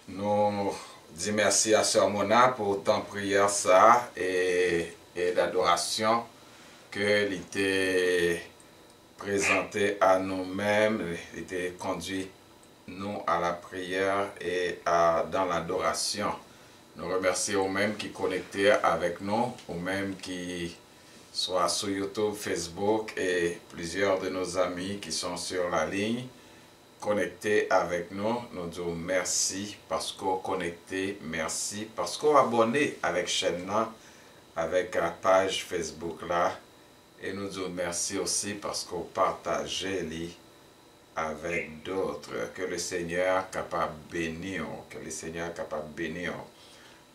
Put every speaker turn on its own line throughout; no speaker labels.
nous disons merci à Sœur Mona pour tant de prière ça et d'adoration que l'était présenté à nous-mêmes, était conduit nous à la prière et dans l'adoration. Nous remercions aux mêmes qui connectaient avec nous, aux mêmes qui sont sur YouTube, Facebook et plusieurs de nos amis qui sont sur la ligne connectés avec nous. Nous disons merci parce qu'on connecté, merci parce qu'on abonné avec chaîne là, avec la page Facebook là. Et nous disons merci aussi parce qu'on partage avec d'autres. Que le Seigneur capable de bénir, que le Seigneur capable de bénir.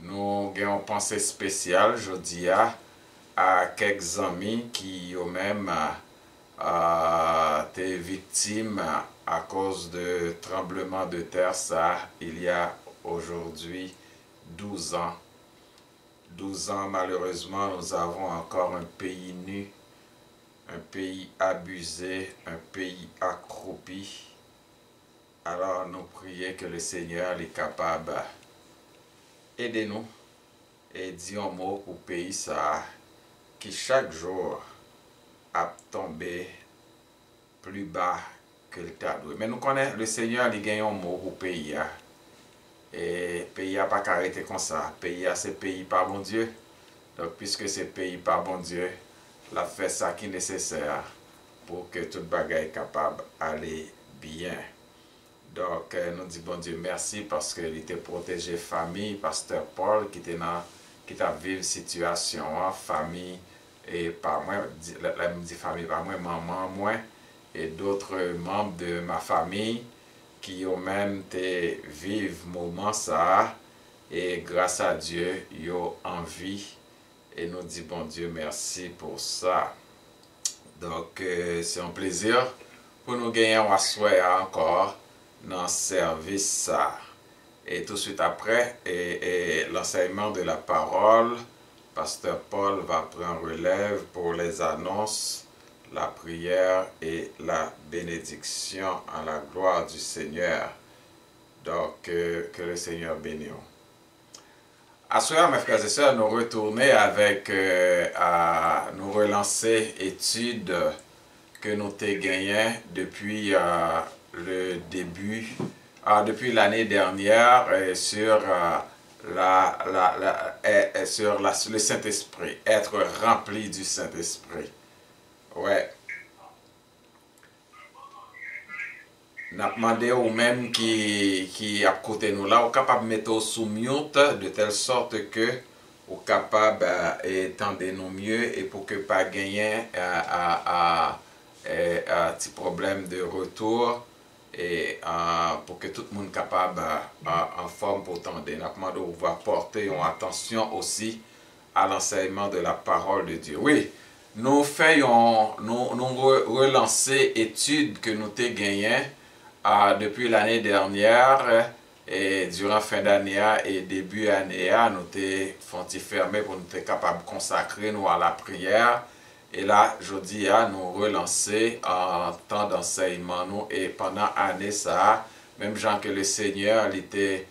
Nous avons une pensée spéciale, je dis à quelques amis qui ont même été victimes à cause de tremblement de terre, ça, il y a aujourd'hui 12 ans. 12 ans, malheureusement, nous avons encore un pays nu, un pays abusé, un pays accroupi. Alors, nous prions que le Seigneur est capable d'aider nous et dire un mot pour le pays ça, qui chaque jour a tombé plus bas que le tableau. Mais nous connaissons le Seigneur, il gagne un mot pour le pays. Et le pays n'a pas arrêté comme ça. Le pays, c'est pays par bon Dieu. Donc, puisque c'est pays par bon Dieu, il a fait ça qui est nécessaire pour que toute bagaille est capable d'aller bien. Donc, nous disons bon Dieu merci parce qu'il était protégé famille, pasteur Paul, qui était dans vivre situation, famille, et par moi, la me dit famille par moi, maman, moi, et d'autres membres de ma famille qui ont même été vivre moment ça, et grâce à Dieu, ils ont envie, et nous disons bon Dieu merci pour ça. Donc, c'est un plaisir pour nous gagner un soir encore dans le service. Et tout de suite après, l'enseignement de la parole, pasteur Paul va prendre relève pour les annonces, la prière et la bénédiction à la gloire du Seigneur. Donc, que le Seigneur bénisse. À ce soir, mes frères et sœurs, nous retournons avec, nous relancer études que nous avons gagnées depuis le début, depuis l'année dernière sur le Saint-Esprit, être rempli du Saint-Esprit. Ouais. Nous avons demandé aux mêmes qui à côté nous là, au capable de mettre sous mute de telle sorte que au capable d'étendre nous mieux et pour que pas gagner un petit problème de retour et pour que tout le monde capable en forme pour tendre. Nous avons demandé de pouvoir porter une attention aussi à l'enseignement de la parole de Dieu. Oui. Nous faisons, nous relancer études que nous avons gagnées depuis l'année dernière et durant fin d'année et début d'année, nous avons fermé pour nous être capables de consacrer nous à la prière. Et là, je dis nous relancer en temps d'enseignement nous et pendant l'année ça, même gens que le Seigneur il était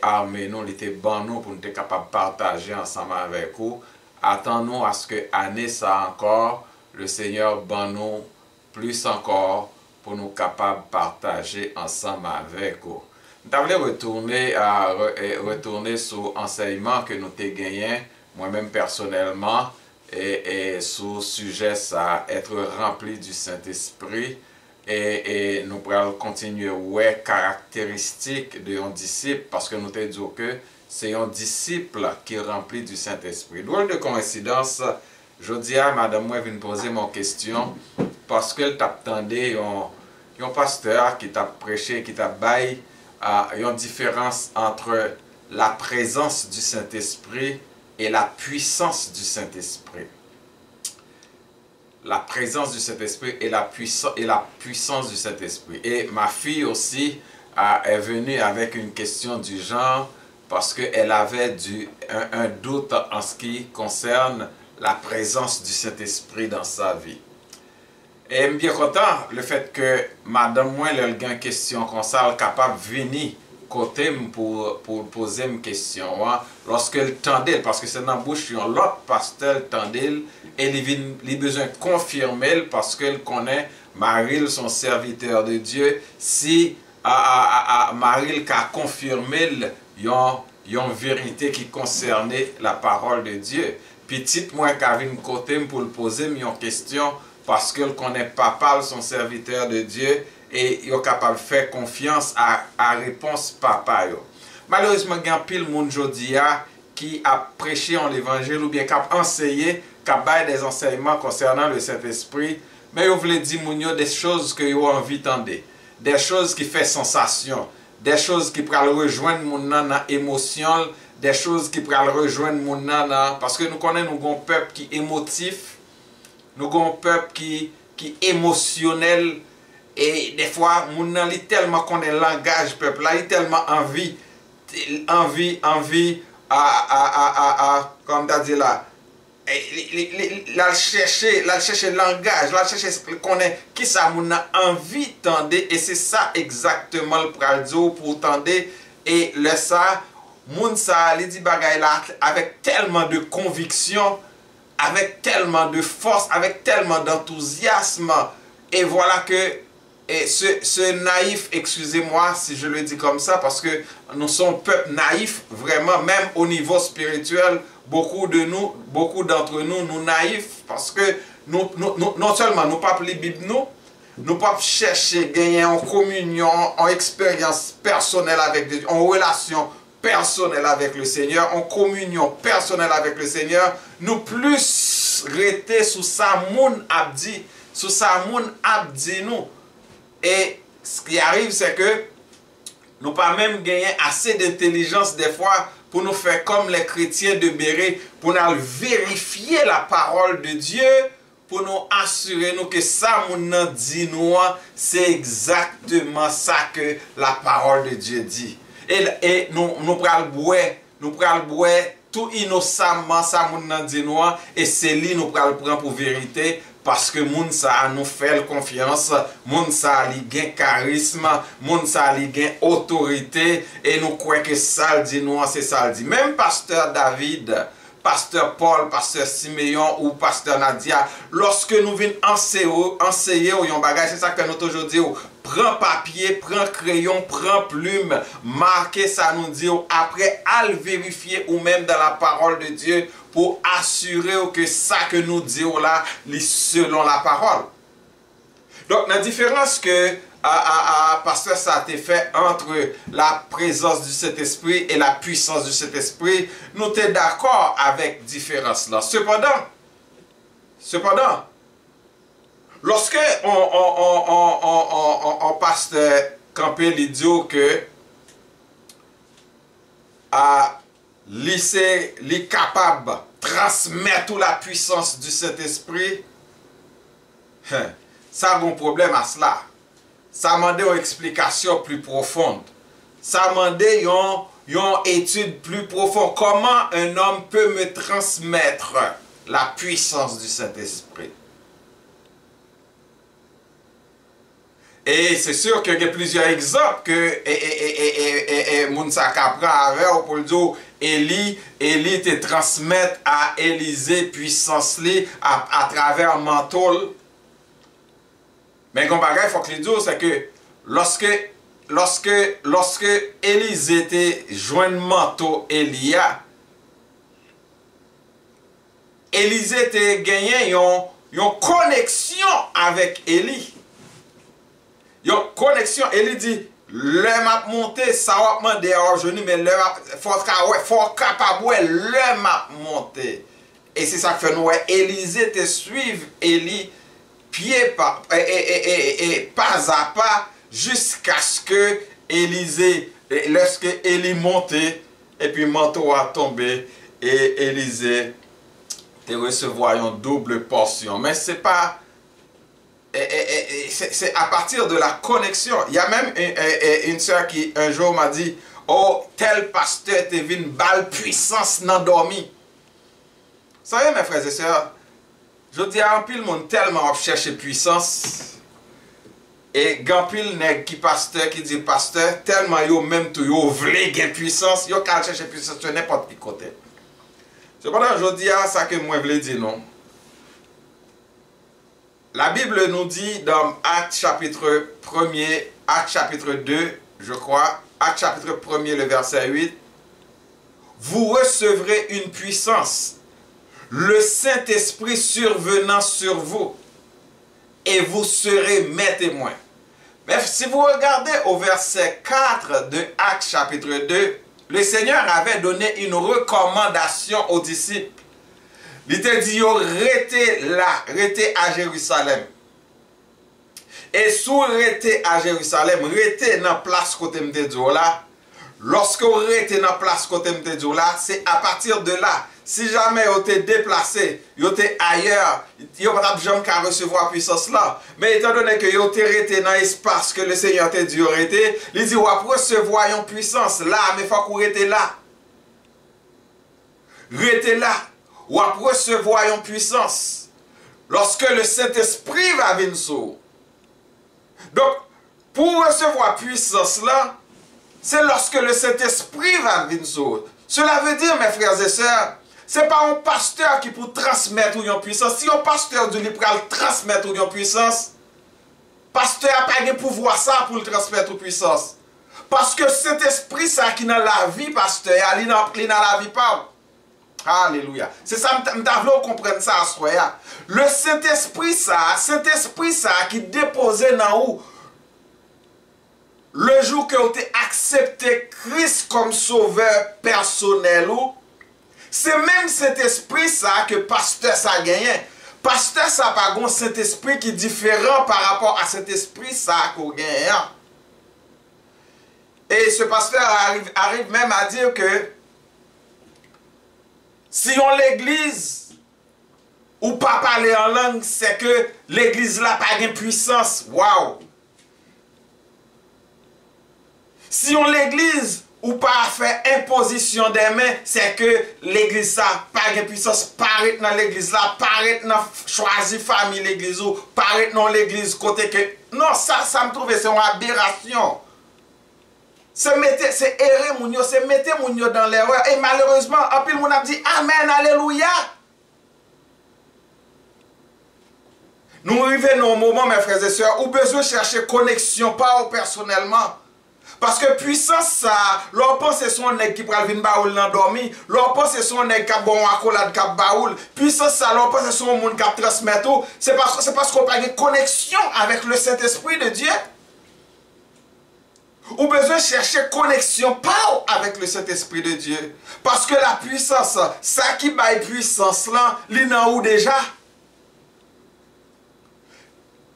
armé nous, il était bon nous pour nous être capables de partager ensemble avec vous. Attendons à ce que l'année ça encore, le Seigneur ban nous plus encore pour nous capables de partager ensemble avec vous. Nous allons retourner sur l'enseignement que nous avons gagné, moi-même personnellement, et sur le sujet ça, être rempli du Saint-Esprit. Et nous allons continuer ouais caractéristiques de un disciple, parce que nous avons dit que c'est un disciple qui est rempli du Saint-Esprit. Drôle de coïncidence, je dis à madame, moi, vient poser mon question, parce qu'elle t'attendait un pasteur qui t'a prêché, qui t'a baillé, une différence entre la présence du Saint-Esprit et la puissance du Saint-Esprit. La présence du Saint-Esprit et la puissance du Saint-Esprit. Et ma fille aussi est venue avec une question du genre, parce qu'elle avait un doute en ce qui concerne la présence du Saint-Esprit dans sa vie. Et je suis bien content le fait que madame moi, elle a une question comme ça, elle est capable de venir côté pour poser une question. Hein, lorsqu'elle tendait, parce que c'est dans la bouche de l'autre pasteur, elle tendait, et il a besoin de confirmer parce qu'elle connaît Marie, son serviteur de Dieu. Si Marie a confirmé une vérité qui concernait la parole de Dieu. Petite moi qui avait une côté pour le poser une question parce qu'elle connaît papa, son serviteur de Dieu, et il est capable de faire confiance à réponse papa. Malheureusement, il y a pile monde aujourd'hui qui a prêché en l'évangile ou bien qui a enseigné, qui a donné des enseignements concernant le Saint-Esprit, mais vous voulez dire des choses que vous avez envie d'entendre, des choses qui font sensation, des choses qui pourraient rejoindre mon dans émotion, des choses qui pourraient rejoindre mon dans, parce que nous connaissons un peuple qui est émotif, nous avons un peuple qui est émotionnel, et des fois mon nan li tellement connaît le langage peuple là, il a tellement envie comme tu as dit là, la chercher le langage, la chercher connaît qui ça mon a envie tendre, et c'est ça exactement le pradio pour tendre. Et le ça moun ça li dit bagay là avec tellement de conviction, avec tellement de force, avec tellement d'enthousiasme, et voilà que ce naïf, excusez-moi si je le dis comme ça, parce que nous sommes peuple naïf, vraiment, même au niveau spirituel, beaucoup d'entre nous, nous naïfs, parce que non seulement nous ne pas lire la Bible, nous ne pas chercher gagner en communion, en expérience personnelle avec Dieu, en relation personnelle avec le Seigneur, en communion personnelle avec le Seigneur, nous plus rester sous sa moun abdi, sous sa moun abdi nous. Et ce qui arrive, c'est que nous pas même gagner assez d'intelligence des fois pour nous faire comme les chrétiens de Béret, pour nous vérifier la parole de Dieu, pour nous assurer nous que ça nous dit nous, c'est exactement ça que la parole de Dieu dit. Et nous prenons le boire tout innocemment ça nous dit nous, et c'est lui nous prenons pour vérité. Parce que moun sa nous fait confiance, moun sa li gen charisme, moun sa li gen autorité, et nous croyons que ça le dit nous, c'est ça le dit. Même pasteur David, pasteur Paul, pasteur Siméon ou pasteur Nadia, lorsque nous venons enseigner ou yon bagage, c'est ça que nous toujours dit, prends papier, prends crayon, prends plume, marquez ça nous dit, après à le vérifier ou même dans la parole de Dieu, pour assurer que ça que nous disons là, selon la parole. Donc, la différence que pasteur ça a été fait entre la présence du Saint-Esprit et la puissance du Saint-Esprit, nous sommes d'accord avec différence là. Cependant, lorsque on pasteur Campé lui dit que li capable de transmettre la puissance du Saint-Esprit, ça a un problème à cela. Ça demande une explication plus profonde. Ça demande une étude plus profonde. Comment un homme peut me transmettre la puissance du Saint-Esprit? Et c'est sûr qu'il y a plusieurs exemples que Mounsa Capra avait pour le dire Élie te transmettre à Élisée puissance à travers un manteau. Mais comme bagage, il faut que le dire, c'est que lorsque Élisée était joint le manteau Élia, Élisée te gagné une connexion avec Élie. Yon connexion, Élie dit, le m'a monté, ça va demander à genou, mais le faut capable le m'a monté. Et c'est ça que fait nous, Élisée te suivre Élie pied par et pas à pas jusqu'à ce que Élisée, lorsque Élie montait et puis manteau a tombé et Élisée te recevoir une double portion. Mais c'est pas c'est à partir de la connexion. Il y a même une soeur qui un jour m'a dit, oh, tel pasteur te venu balle puissance n'endormi. Vous savez, mes frères et sœurs, Je dis à un pile monde tellement chercher puissance. Et grand pile nèg qui pasteur qui dit pasteur tellement yo même tout yo vle gen puissance, yo ka chercher puissance sur n'importe qui côté. Cependant je dis à ça que moi vle dire non. La Bible nous dit dans Actes chapitre 1er, Actes chapitre 2, je crois, Actes chapitre 1er le verset 8, vous recevrez une puissance, le Saint-Esprit survenant sur vous, et vous serez mes témoins. Mais si vous regardez au verset 4 de Actes chapitre 2, le Seigneur avait donné une recommandation aux disciples. Il te dit, restez là, restez à Jérusalem. Et si vous restez à Jérusalem, restez dans la place côté de là. Lorsque vous restez dans la place côté de là, c'est à partir de là. Si jamais vous êtes déplacé, vous êtes ailleurs, vous n'avez pas jamais qu'à recevoir la puissance là. Mais étant donné que vous êtes resté dans l'espace que le Seigneur t'a dit arrêter, il dit, vous recevoir une puissance là, mais il faut que vous restez là. Restez là. Vous recevoir une puissance. Lorsque le Saint-Esprit va venir sur vous. Donc, pour recevoir la puissance là, c'est lorsque le Saint-Esprit va venir sur vous. Cela veut dire, mes frères et sœurs, ce n'est pas un pasteur qui peut transmettre une puissance. Si un pasteur du libéral transmettre une puissance, pasteur n'a pas de pouvoir ça pour le transmettre une puissance. Parce que cet esprit ça qui est dans la vie, pasteur, il n'a la vie pas. Alléluia. C'est ça, je veux comprendre ça à soi. Le Saint-Esprit ça qui déposé dans vous, le jour que vous avez accepté Christ comme sauveur personnel, c'est même cet esprit ça que pasteur ça gagné. Pasteur ça pas un cet esprit qui est différent par rapport à cet esprit ça qu'on gagne. Et ce pasteur arrive même à dire que si on l'église ou pas parler en langue, c'est que l'église là pas de puissance. Waouh! Si on l'église ou pas faire imposition des mains, c'est que l'église ça pas de puissance. Paraître dans l'église là, paraître dans choisir famille l'église ou paraître dans l'église côté que non, ça me trouve c'est une aberration. C'est errer mounio, c'est mettre mounio dans l'erreur. Et malheureusement, en pile moun a dit amen, alléluia. Nous arrivons au moment, mes frères et sœurs, où besoin de chercher connexion, pas personnellement. Parce que puissance ça, l'on pense que c'est son nèg qui pral vinn baoul nan dormi, l'on pense que c'est son nèg qui bon accolade qui baoul. Puissance ça, l'on pense que c'est son monde qui transmettre. C'est parce qu'on pas de connexion avec le Saint-Esprit de Dieu. Ou besoin de chercher connexion pas avec le Saint-Esprit de Dieu. Parce que la puissance, ça qui baille puissance là, li nan ou déjà.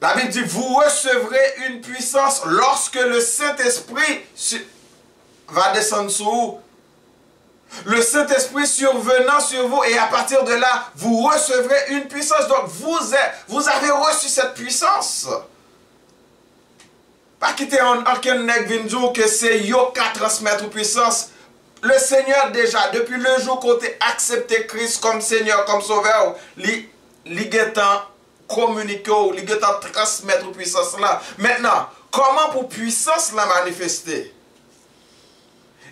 La Bible dit, vous recevrez une puissance lorsque le Saint-Esprit va descendre sur vous. Le Saint-Esprit survenant sur vous et à partir de là, vous recevrez une puissance. Donc vous avez reçu cette puissance. Pas quitter aucun nèg vin dire que c'est yo qui transmettre puissance. Le Seigneur déjà, depuis le jour qu'on a accepté Christ comme Seigneur, comme Sauveur, li getan communiquer, li getan transmettre puissance là. Maintenant, comment pour puissance la manifester?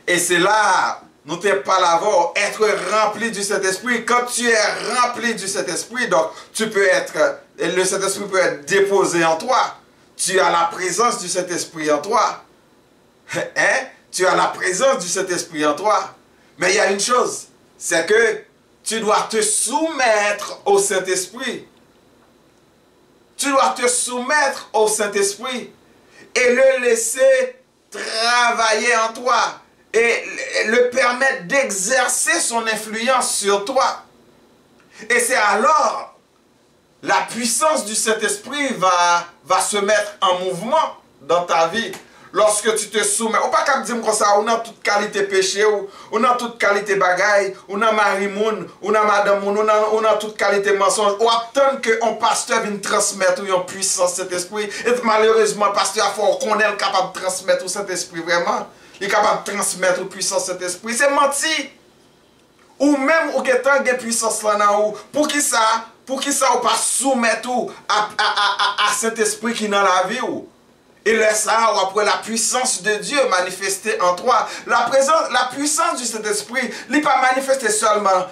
Et c'est là, nous te parlons, être rempli du Saint-Esprit. Quand tu es rempli du Saint-Esprit, donc tu peux être, le Saint-Esprit peut être déposé en toi. Tu as la présence du Saint-Esprit en toi. Hein? Tu as la présence du Saint-Esprit en toi. Mais il y a une chose, c'est que tu dois te soumettre au Saint-Esprit. Tu dois te soumettre au Saint-Esprit et le laisser travailler en toi et le permettre d'exercer son influence sur toi. Et c'est alors la puissance du Saint-Esprit va se mettre en mouvement dans ta vie. Lorsque tu te soumets, ou pas qu'à dire comme ça, on a toute qualité péché, on a toute qualité bagaille, on a marimoun, on a madame, on a toute qualité mensonge, ou attendre que un pasteur vienne transmettre une puissance cet esprit. Et malheureusement, pasteur, il faut qu'on est capable de transmettre cet esprit vraiment. Il est capable de transmettre une puissance cet esprit. C'est menti. Ou même, ou que tant de puissance là, pour qui ça? Pour qui ça ou pas soumettre à cet esprit qui est dans la vie ou. Et laisse ça ou après la puissance de Dieu manifestée en toi. La puissance du Saint-Esprit n'est pas manifestée seulement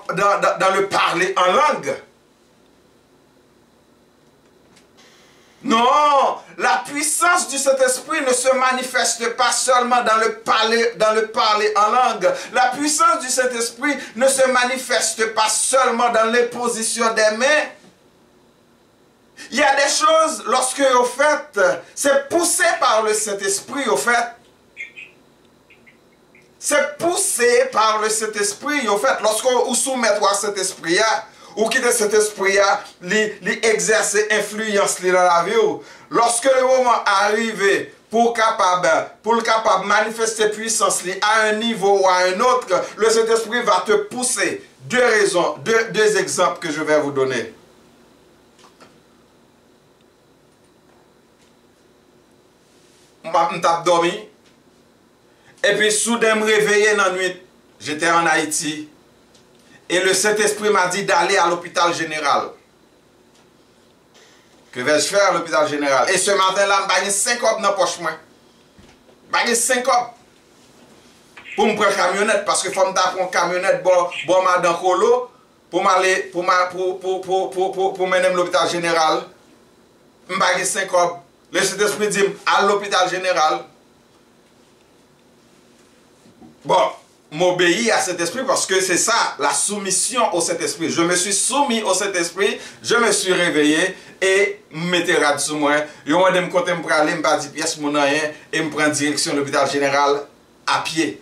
dans le parler en langue. Non, la puissance du Saint-Esprit ne se manifeste pas seulement dans le parler en langue. La puissance du Saint-Esprit ne se manifeste pas seulement dans l'imposition des mains. Il y a des choses, lorsque au fait, c'est poussé par le Saint-Esprit, au fait. C'est poussé par le Saint-Esprit, au fait, lorsqu'on soumet à cet esprit, ou quitter cet esprit, l'exercer influence dans la vie. Lorsque le moment arrive pour le capable manifester puissance à un niveau ou à un autre, le Saint-Esprit va te pousser. Deux raisons, deux exemples que je vais vous donner. Je tape dormi. Et puis soudain me réveiller dans la nuit. J'étais en Haïti. Et le Saint-Esprit m'a dit d'aller à l'hôpital général. Que vais-je faire à l'hôpital général? Et ce matin-là, je vais 5 copes dans la poche. Je vais 5 copes. Pour me prendre une camionnette. Parce qu'il faut me prendre une camionnette pour m'aller colo. Pour mener à l'hôpital général. Je vais 5 copes. Le Saint-Esprit dit à l'hôpital général. Bon. M'obéir à cet esprit parce que c'est ça, la soumission au Saint-Esprit. Je me suis soumis au Saint-Esprit, je me suis réveillé et je me mettais rad sur moi. Je me compte me aller, me pas 10 pièces, mon rien et me prendre direction de l'hôpital général à pied.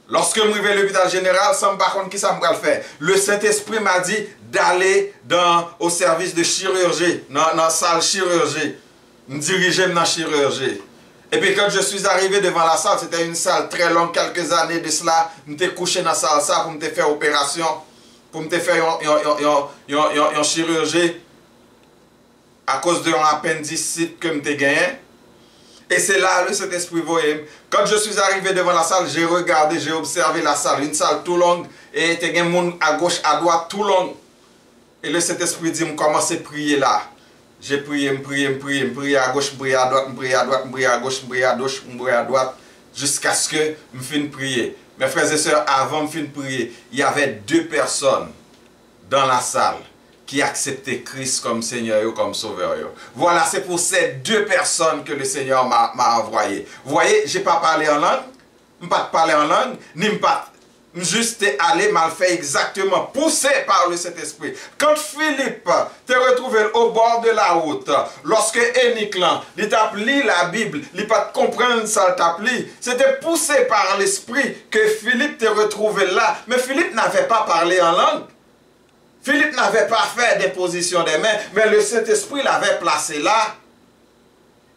Lorsque je me réveille à l'hôpital général, ça me par contre qui ça me va le faire. Le Saint-Esprit m'a dit d'aller au service de chirurgie, dans la salle chirurgie. Me diriger dans la chirurgie. Et puis quand je suis arrivé devant la salle, c'était une salle très longue, quelques années de cela. Je me suis couché dans la salle ça pour me faire opération, pour me faire une chirurgie à cause d'un appendicite que je me gagné. Et c'est là le Saint-Esprit voyait. Quand je suis arrivé devant la salle, j'ai regardé, j'ai observé la salle, une salle tout longue, et il y a des gens à gauche, à droite, tout long. Et le Saint-Esprit dit, je commence à prier là. J'ai prié, je prié à gauche, je prié à droite, je prié à droite, je prié à gauche, je prié à gauche, je prié à droite, jusqu'à ce que je finisse de prier. Mes frères et sœurs, avant de finir de prier, il y avait 2 personnes dans la salle qui acceptaient Christ comme Seigneur et comme Sauveur. Voilà, c'est pour ces 2 personnes que le Seigneur m'a envoyé. Vous voyez, je n'ai pas parlé en langue, je n'ai pas parlé en langue, ni pas juste aller mal fait exactement, poussé par le Saint-Esprit. Quand Philippe te retrouvé au bord de la route, lorsque Éniclan, il t'a lu la Bible, il pas comprendre ça, t'a lu, c'était poussé par l'Esprit que Philippe te retrouvé là. Mais Philippe n'avait pas parlé en langue. Philippe n'avait pas fait d'imposition des mains, mais le Saint-Esprit l'avait placé là.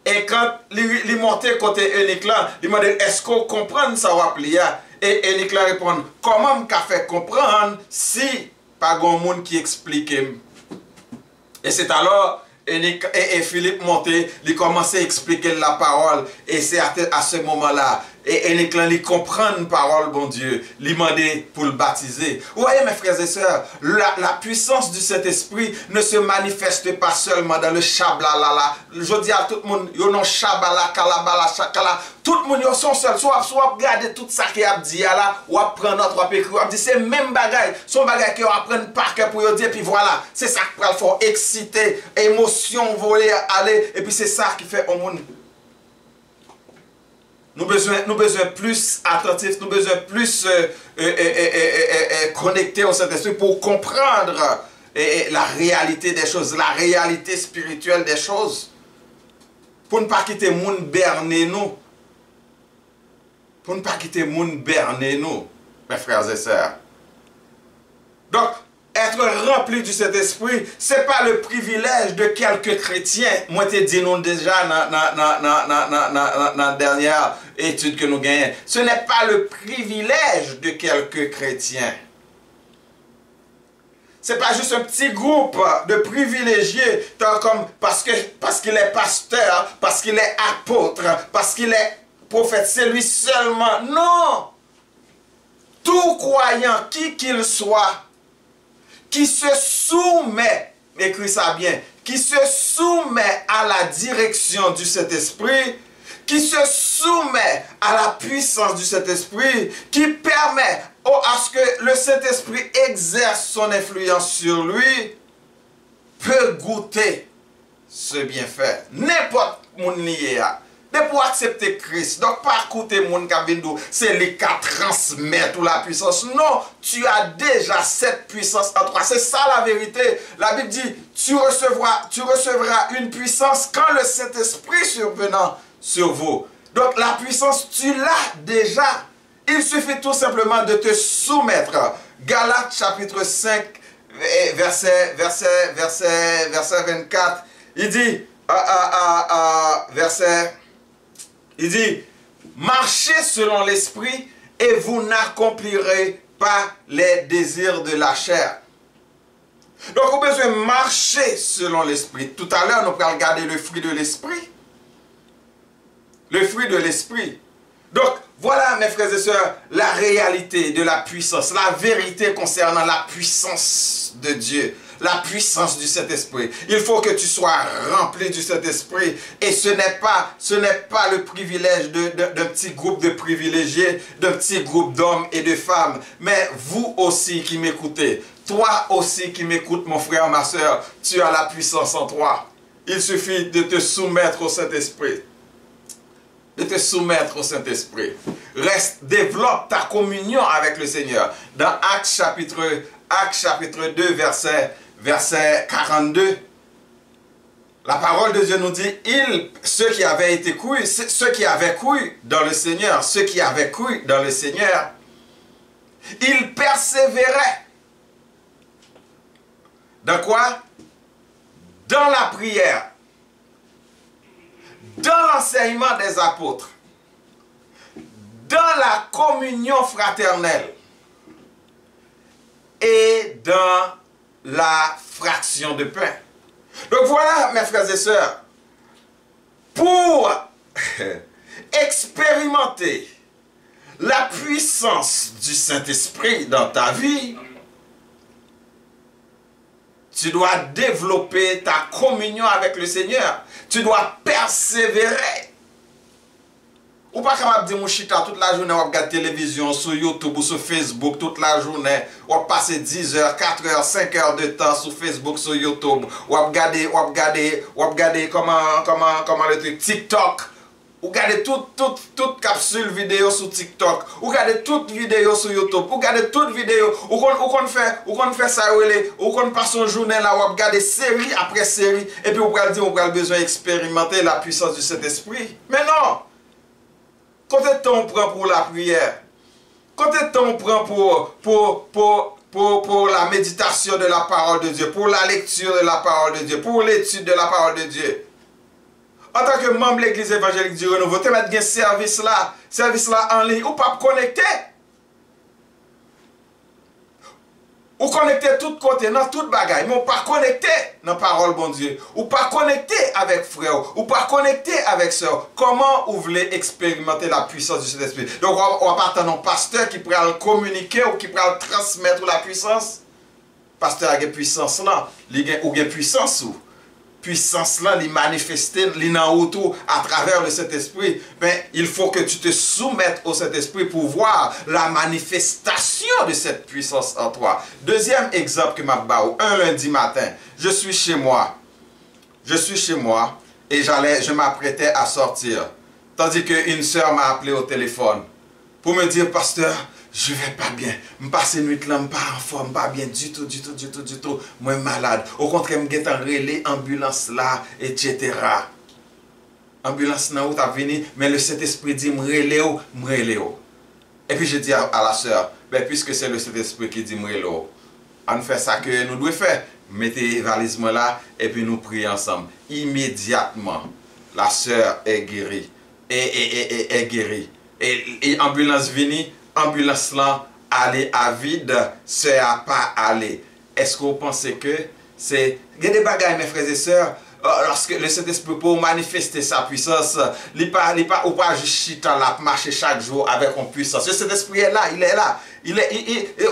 Et quand il montait côté Éniclan, il m'a dit, est-ce qu'on comprend ça ou appliquer? Et Éniclan répond, comment me fait comprendre si pas grand monde qui explique? Et c'est alors et Philippe montait, il commençait à expliquer la parole. Et c'est à ce moment-là, et Éniclan il comprend la parole, bon Dieu, il demandait pour le baptiser. Vous voyez mes frères et sœurs, la puissance du Saint-Esprit ne se manifeste pas seulement dans le chablala. Je dis à tout le monde, yo non chabala, kalabala, chakala. Tout le monde, yo son seul. Soit regarder tout ça qui a dit là, ou apprendre notre écrit, ou dit c'est même bagaille, son bagaille qui apprend par cœur pour dire, puis voilà, c'est ça qui va le faire exciter, émotion, voler, aller, et puis c'est ça qui fait au monde. Nous besoin plus attentifs, nous besoin plus connectés au Saint-Esprit pour comprendre la réalité des choses, la réalité spirituelle des choses. Pour ne pas quitter le monde berner nous. Pour ne pas quitter le monde berner nous, mes frères et sœurs. Donc, être rempli du Saint-Esprit, ce n'est pas le privilège de quelques chrétiens. Moi, je te dis nous déjà dans la dernière étude que nous gagnons. Ce n'est pas le privilège de quelques chrétiens. Ce n'est pas juste un petit groupe de privilégiés comme parce qu'il est pasteur, parce qu'il est apôtre, parce qu'il est prophète. C'est lui seulement. Non! tout croyant, qui qu'il soit, qui se soumet, écris ça bien, qui se soumet à la direction du Saint-Esprit, qui se soumet à la puissance du Saint-Esprit, qui permet à ce que le Saint-Esprit exerce son influence sur lui, peut goûter ce bienfait. N'importe mon lié à. Mais pour accepter Christ, donc pas écouter mon kabindou, c'est les qui transmettent la puissance. Non, tu as déjà cette puissance en toi. C'est ça la vérité. La Bible dit, tu recevras une puissance quand le Saint-Esprit survenant sur vous. Donc la puissance, tu l'as déjà. Il suffit tout simplement de te soumettre. Galates chapitre 5, verset 24, il dit, il dit, marchez selon l'esprit et vous n'accomplirez pas les désirs de la chair. Donc, on a besoin de marcher selon l'esprit. Tout à l'heure, nous allons regarder le fruit de l'esprit. Le fruit de l'esprit. Donc, voilà, mes frères et sœurs, la réalité de la puissance, la vérité concernant la puissance de Dieu. La puissance du Saint-Esprit. Il faut que tu sois rempli du Saint-Esprit. Et ce n'est pas le privilège d'un petit groupe de privilégiés, d'un petit groupe d'hommes et de femmes. Mais vous aussi qui m'écoutez, toi aussi qui m'écoutes, mon frère, ma soeur, tu as la puissance en toi. Il suffit de te soumettre au Saint-Esprit. De te soumettre au Saint-Esprit. Reste, développe ta communion avec le Seigneur. Dans Actes chapitre 2, verset 42, la parole de Dieu nous dit, ceux qui avaient cru dans le Seigneur, ceux qui avaient cru dans le Seigneur, ils persévéraient. Dans quoi? Dans la prière, dans l'enseignement des apôtres, dans la communion fraternelle et dans la fraction de pain. Donc voilà, mes frères et sœurs, pour expérimenter la puissance du Saint-Esprit dans ta vie, tu dois développer ta communion avec le Seigneur. Tu dois persévérer. Ou pas capable de dire, mon chita, toute la journée, on regarde la télévision, sur YouTube ou sur Facebook, toute la journée, on passe 10 heures, 4 heures, 5 heures de temps sur Facebook, sur YouTube, ou regarder comment le truc TikTok, ou regarder toute capsule vidéo sur TikTok, ou regarder toute vidéo sur YouTube, ou regarder toute vidéo, ou qu'on fait ça, ou qu'on passe une journée là, ou regarder série après série, et puis on va dire, on a besoin d'expérimenter la puissance du Saint-Esprit. Mais non! Combien de temps on prend pour la prière? Combien de temps on prend pour la méditation de la parole de Dieu, pour la lecture de la parole de Dieu, pour l'étude de la parole de Dieu? En tant que membre de l'église évangélique du Renouveau, tu mettre un service là en ligne, ou pas connecté. Ou connecté tout côté, dans toute bagaille, mais ou pas connecté dans la parole bon Dieu. Ou pas connecté avec frère, ou pas connecté avec soeur. Comment vous voulez expérimenter la puissance du Saint-Esprit? Donc on va pas attendre un pasteur qui pourrait communiquer ou qui pourrait transmettre la puissance. Pasteur a une puissance là, il a une puissance ou puissance là, il manifester, il en autour à travers le Saint-Esprit. Mais il faut que tu te soumettes au Saint-Esprit pour voir la manifestation de cette puissance en toi. Deuxième exemple que m'a baou, un lundi matin, je suis chez moi et je m'apprêtais à sortir. Tandis qu'une soeur m'a appelé au téléphone pour me dire, pasteur, je vais pas bien. Je passe une nuit là, je ne suis pas en forme, pas bien du tout. Moi, malade. Au contraire, je suis en relais, ambulance là, etc. Ambulance là où tu as venu, mais le Saint-Esprit dit, je relais. Et puis je dis à la soeur, ben, puisque c'est le Saint-Esprit qui dit, je relais, on fait ça que nous devons faire. Mettez valise là, et puis nous prions ensemble. Immédiatement, la soeur est guérie. Est guérie. Et ambulance venue. Ambulance là, aller à vide, c'est à pas aller. Est-ce que vous pensez que c'est... Il y a des bagailles, mes frères et sœurs, lorsque le Saint-Esprit pour manifester sa puissance, il pas ou pas juste chita là, marcher chaque jour avec une puissance. Le Saint-Esprit est là, il est là.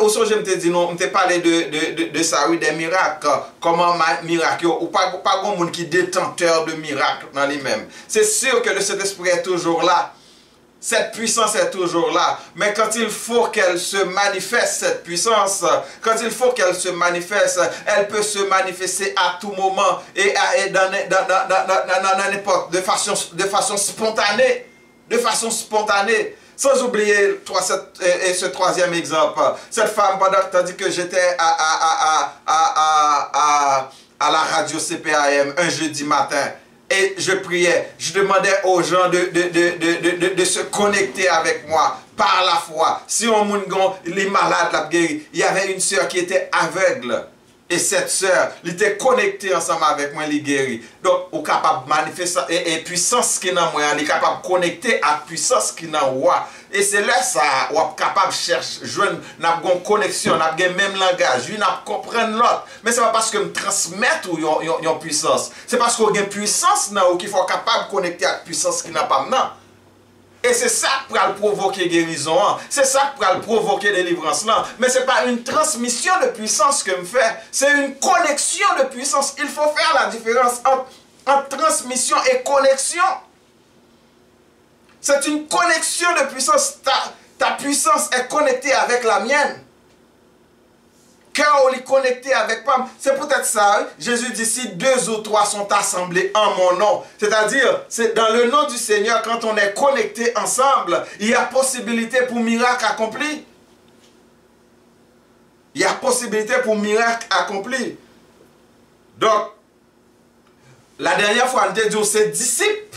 Au son, je me te dis, non, je te parlé de ça, oui, des miracles. Comment miracle, ou pas grand monde qui est détenteur de miracles dans lui-même. C'est sûr que le Saint-Esprit est toujours là. Cette puissance est toujours là. Mais quand il faut qu'elle se manifeste, cette puissance, quand il faut qu'elle se manifeste, elle peut se manifester à tout moment et dans n'importe, de façon spontanée. De façon spontanée. Sans oublier ce troisième exemple. Cette femme, tandis que j'étais à la radio CPAM un jeudi matin, et je priais, je demandais aux gens de se connecter avec moi par la foi. Si on les malades la guéri, il y avait une sœur qui était aveugle. Et cette sœur, elle était connectée ensemble avec moi, elle est guérie. Donc, on est capable de manifester et puissance qui est dans moi, on est capable de connecter à puissance qui est dans moi. Et c'est là ça, on est capable de chercher, joindre, on a une connexion, on a le même langage, on a comprendre l'autre. Mais ce n'est pas parce que je transmets une puissance. C'est parce qu'on a une puissance qu'il faut être capable de connecter à la puissance qui n'a pas maintenant. Et c'est ça qui va provoquer guérison, c'est ça qui va provoquer délivrance. Mais ce n'est pas une transmission de puissance que je fais, c'est une connexion de puissance. Il faut faire la différence entre transmission et connexion. C'est une connexion de puissance. Ta puissance est connectée avec la mienne. Car on est connecté avec Pam. C'est peut-être ça. Jésus dit, si 2 ou 3 sont assemblés en mon nom. C'est-à-dire, c'est dans le nom du Seigneur, quand on est connecté ensemble, il y a possibilité pour miracle accompli. Il y a possibilité pour miracle accompli. Donc, la dernière fois, on a dit, c'est disciples.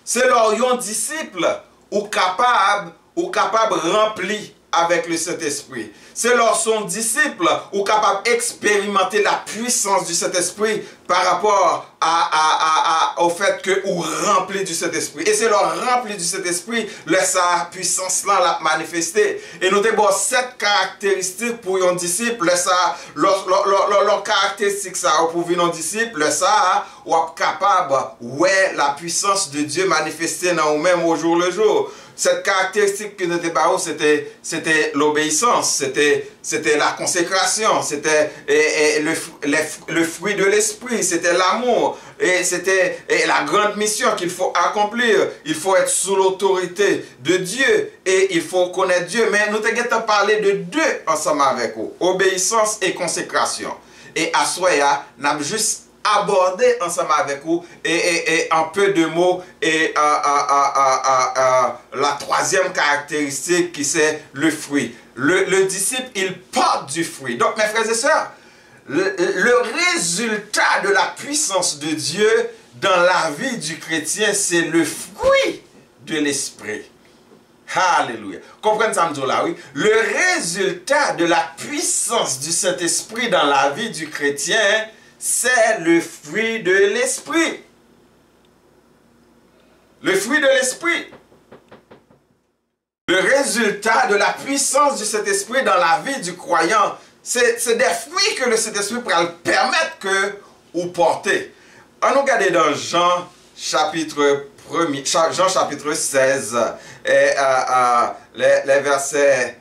C'est leur disciple ou capable rempli avec le Saint-Esprit. C'est leur son disciple ou capable d'expérimenter la puissance du Saint-Esprit par rapport au fait que ou rempli du Saint-Esprit. Et c'est leur rempli du Saint-Esprit, sa puissance là la manifester. Et nous avons 7 caractéristiques pour un disciple, leur caractéristique ça pour un disciple, ça ou capable ouais la puissance de Dieu manifestée dans nous-mêmes au jour le jour. Cette caractéristique que nous avons, c'était l'obéissance, c'était la consécration, c'était le fruit de l'esprit, c'était l'amour, et c'était la grande mission qu'il faut accomplir. Il faut être sous l'autorité de Dieu et il faut connaître Dieu. Mais nous avons parlé de 2 ensemble avec vous, obéissance et consécration. Et à Soya, nous avons juste aborder ensemble avec vous et en peu de mots et la troisième caractéristique qui c'est le fruit. Le disciple, il porte du fruit. Donc mes frères et sœurs, le résultat de la puissance de Dieu dans la vie du chrétien, c'est le fruit de l'esprit. Alléluia. Comprenez ça, là, oui? Le résultat de la puissance du Saint-Esprit dans la vie du chrétien, c'est le fruit de l'esprit. Le fruit de l'esprit. Le résultat de la puissance du Saint-Esprit dans la vie du croyant, c'est des fruits que le Saint-Esprit pourra le permettre que vous portez. On nous regarde dans Jean chapitre 16 et les versets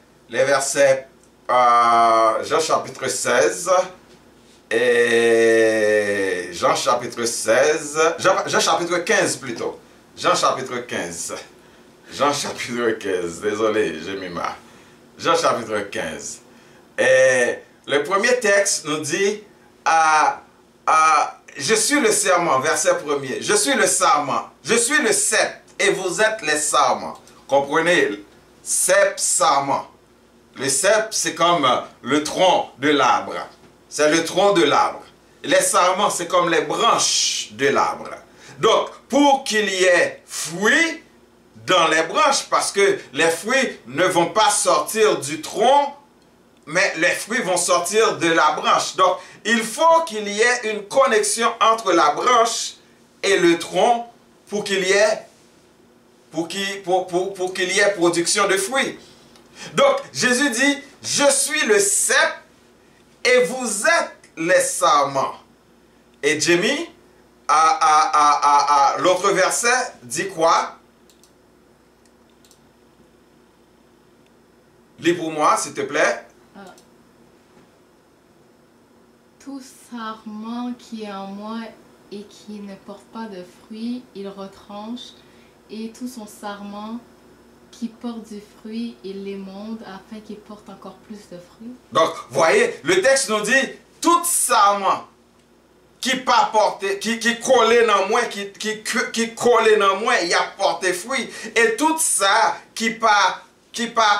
Jean chapitre 16 et Jean chapitre 16, Jean chapitre 15 plutôt. Jean chapitre 15. Jean chapitre 15. Désolé, j'ai mis ma. Jean chapitre 15. Et le premier texte nous dit je suis le serment, verset 1er. Je suis le sarment. Je suis le cep et vous êtes les sarments. Comprenez? Cep, sarment. Le cep, c'est comme le tronc de l'arbre. C'est le tronc de l'arbre. Les sarments, c'est comme les branches de l'arbre. Donc, pour qu'il y ait fruit dans les branches, parce que les fruits ne vont pas sortir du tronc, mais les fruits vont sortir de la branche. Donc, il faut qu'il y ait une connexion entre la branche et le tronc pour qu'il y ait production de fruits. Donc, Jésus dit, je suis le cep et vous êtes les sarments. Et Jamie, l'autre verset dit quoi? Lis pour moi, s'il te plaît.
Tout sarment qui est en moi et qui ne porte pas de fruit, il retranche, et tout son sarment qui porte du fruit, il l'émonde afin qu'il porte encore plus de fruits.
Donc, voyez, le texte nous dit, tout sarment qui pas porté, qui collé dans moi, qui collé dans moi, il a porté fruit. Et tout ça qui pas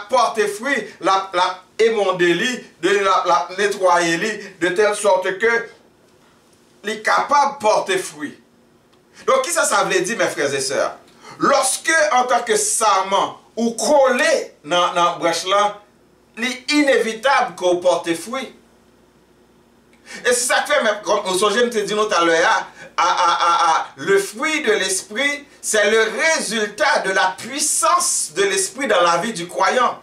porté fruit, la émondé, la nettoyer, de telle sorte que il est capable de porter fruit. Donc, qui ça veut dire, mes frères et sœurs? Lorsque, en tant que sarment, ou collé dans la brèche là, il est inévitable qu'on porte fruit. Et c'est ça que fait, comme je te dis tout à l'heure, le fruit de l'esprit, c'est le résultat de la puissance de l'esprit dans la vie du croyant.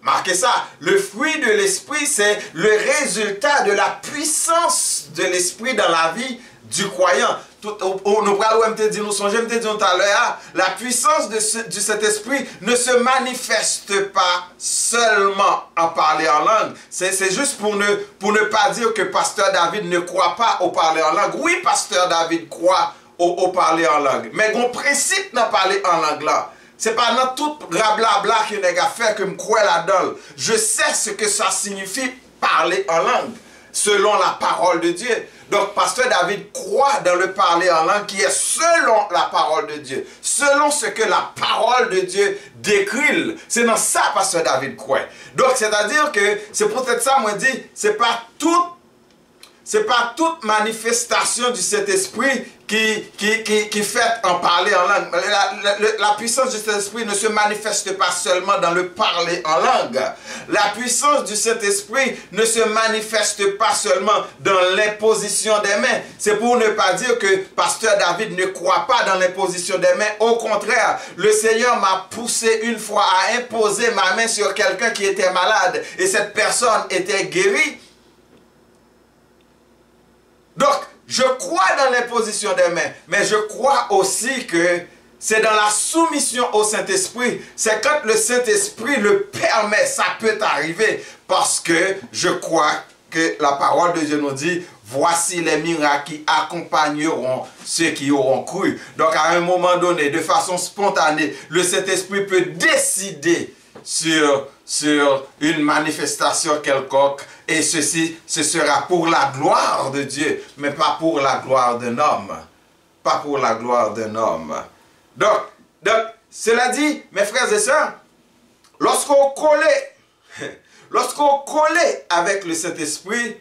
Marquez ça, le fruit de l'esprit, c'est le résultat de la puissance de l'esprit dans la vie du croyant. Nous sommes dit tout à l'heure, la puissance de cet esprit ne se manifeste pas seulement en parler en langue. C'est juste pour ne pas dire que Pasteur David ne croit pas au parler en langue. Oui, Pasteur David croit au parler en langue. Mais mon principe dans parler en langue là, c'est pas dans tout blabla que les gars fait que je crois là-dedans. Je sais ce que ça signifie parler en langue, selon la parole de Dieu. Donc, Pasteur David croit dans le parler en langue qui est selon la parole de Dieu. Selon ce que la parole de Dieu décrit. C'est dans ça Pasteur David croit. Donc, c'est-à-dire que, c'est peut-être ça, moi, dit, c'est pas toute manifestation du Saint-Esprit qui fait en parler en langue. La puissance du Saint-Esprit ne se manifeste pas seulement dans le parler en langue. La puissance du Saint-Esprit ne se manifeste pas seulement dans l'imposition des mains. C'est pour ne pas dire que Pasteur David ne croit pas dans l'imposition des mains. Au contraire, le Seigneur m'a poussé une fois à imposer ma main sur quelqu'un qui était malade et cette personne était guérie. Donc, je crois dans l'imposition des mains, mais je crois aussi que c'est dans la soumission au Saint-Esprit. C'est quand le Saint-Esprit le permet, ça peut arriver. Parce que je crois que la parole de Dieu nous dit, voici les miracles qui accompagneront ceux qui auront cru. Donc, à un moment donné, de façon spontanée, le Saint-Esprit peut décider sur une manifestation quelconque. Et ceci, ce sera pour la gloire de Dieu, mais pas pour la gloire d'un homme. Pas pour la gloire d'un homme. Donc, cela dit, mes frères et sœurs, lorsqu'on collait avec le Saint-Esprit,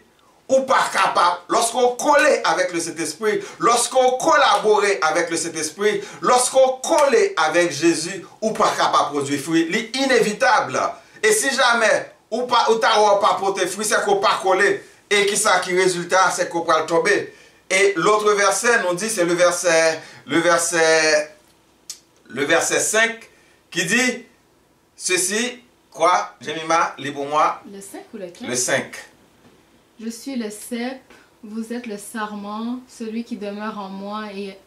ou pas capable, lorsqu'on collait avec le Saint-Esprit, lorsqu'on collaborait avec le Saint-Esprit, lorsqu'on collait avec Jésus, ou pas capable de produire fruit, c'est inévitable. Et si jamais, ou t'as pas porté fruit, c'est qu'on pas collé. Et qui ça qui résultat, c'est qu'on va tomber. Et l'autre verset nous dit, c'est le verset 5, qui dit, ceci, quoi, Jemima, lis pour moi.
Le 5 ou le 15?
Le 5.
Je suis le cep, vous êtes le sarment, celui qui demeure en moi et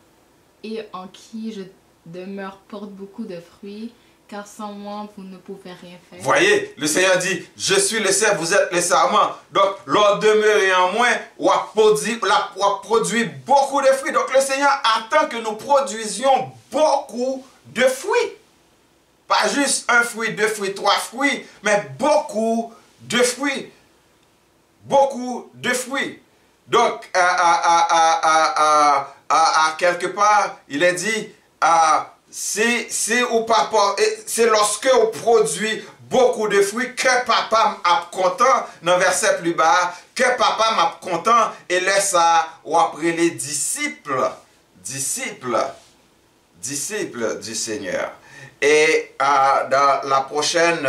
en qui je demeure porte beaucoup de fruits, car sans moi, vous ne pouvez rien faire.
Voyez, le Seigneur dit, je suis le cep, vous êtes le sarment. Donc, leur demeurer en moi, ou à produire beaucoup de fruits. Donc, le Seigneur attend que nous produisions beaucoup de fruits. Pas juste un fruit, deux fruits, trois fruits, mais beaucoup de fruits. Beaucoup de fruits. Donc, quelque part, il est dit, c'est lorsque on produit beaucoup de fruits que papa m'a content, dans le verset plus bas, que papa m'a content, et laisse ou après les disciples du Seigneur. Et dans la prochaine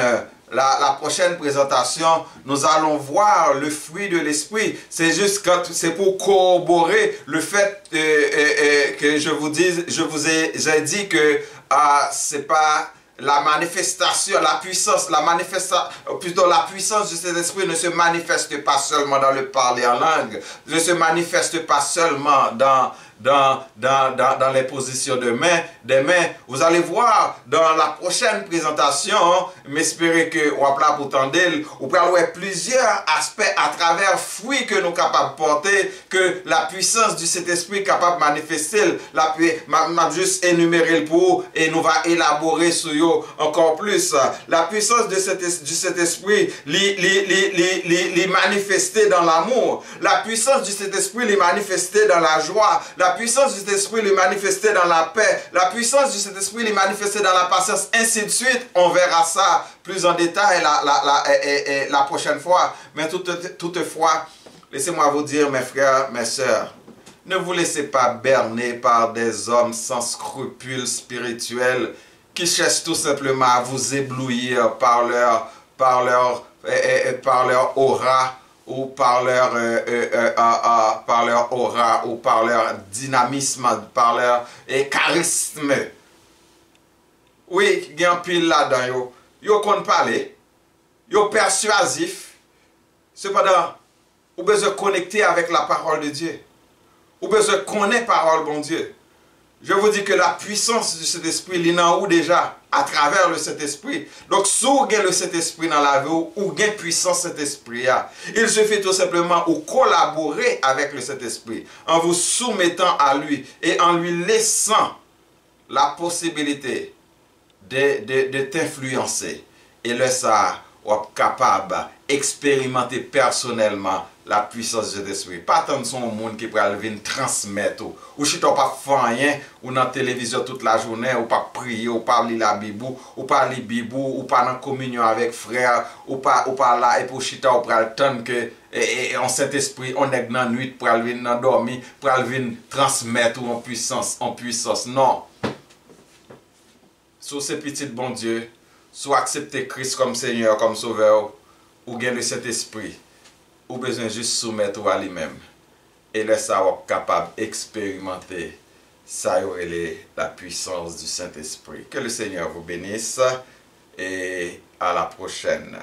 présentation, nous allons voir le fruit de l'esprit. C'est pour corroborer le fait que je vous ai dit que c'est pas la manifestation, la puissance de cet esprit ne se manifeste pas seulement dans le parler en langue, ne se manifeste pas seulement dans dans les positions des mains. Vous allez voir dans la prochaine présentation, m'espérer que on va pour tendre, ou pour avoir plusieurs aspects à travers fruits que nous sommes capables de porter, que la puissance du Saint-Esprit est capable de manifester. M'a juste énuméré le pour et nous va élaborer sur eux encore plus. La puissance du Saint-Esprit les manifester dans l'amour. La puissance du Saint-Esprit les manifester dans la joie. La puissance du Saint-Esprit les manifester dans la paix. La puissance du Saint-Esprit les manifester dans la patience. Ainsi de suite. On verra ça plus en détail la prochaine fois. Mais toutefois, laissez-moi vous dire, mes frères, mes sœurs, ne vous laissez pas berner par des hommes sans scrupules spirituels qui cherchent tout simplement à vous éblouir par leur aura ou par leur aura ou par leur dynamisme, par leur charisme. Oui, il y a un pile là-dedans. Yo qu'on parler, yo persuasif. Cependant, vous avez besoin de connecter avec la parole de Dieu. Vous avez besoin de connaître la parole de Dieu. Je vous dis que la puissance de cet esprit, il est en où déjà? À travers le Saint-Esprit. Donc, si vous avez le Saint-Esprit dans la vie, ou vous avez puissance cet esprit, il suffit tout simplement de collaborer avec le Saint-Esprit en vous soumettant à lui et en lui laissant la possibilité de t'influencer. Et là, ça, vous êtes capable d'expérimenter personnellement la puissance de l'esprit. Pas tant de son monde qui peut venir transmettre. Ou si tu n'as pas fait rien, ou dans la télévision toute la journée, ou pas prier, ou pas lire la Bible, ou pas lire Bible, ou pas dans communion avec frère, ou pas là, et pour chita, ou pas le temps que, en cet esprit, on est dans la nuit, pour aller venir dormir, pour aller venir transmettre en puissance. Non. Sous ces petits bon Dieu, soit accepter Christ comme Seigneur, comme Sauveur, ou gagner le Saint-Esprit. Ou besoin juste soumettre à lui-même. Et laisser ça capable d'expérimenter ça la puissance du Saint-Esprit. Que le Seigneur vous bénisse et à la prochaine.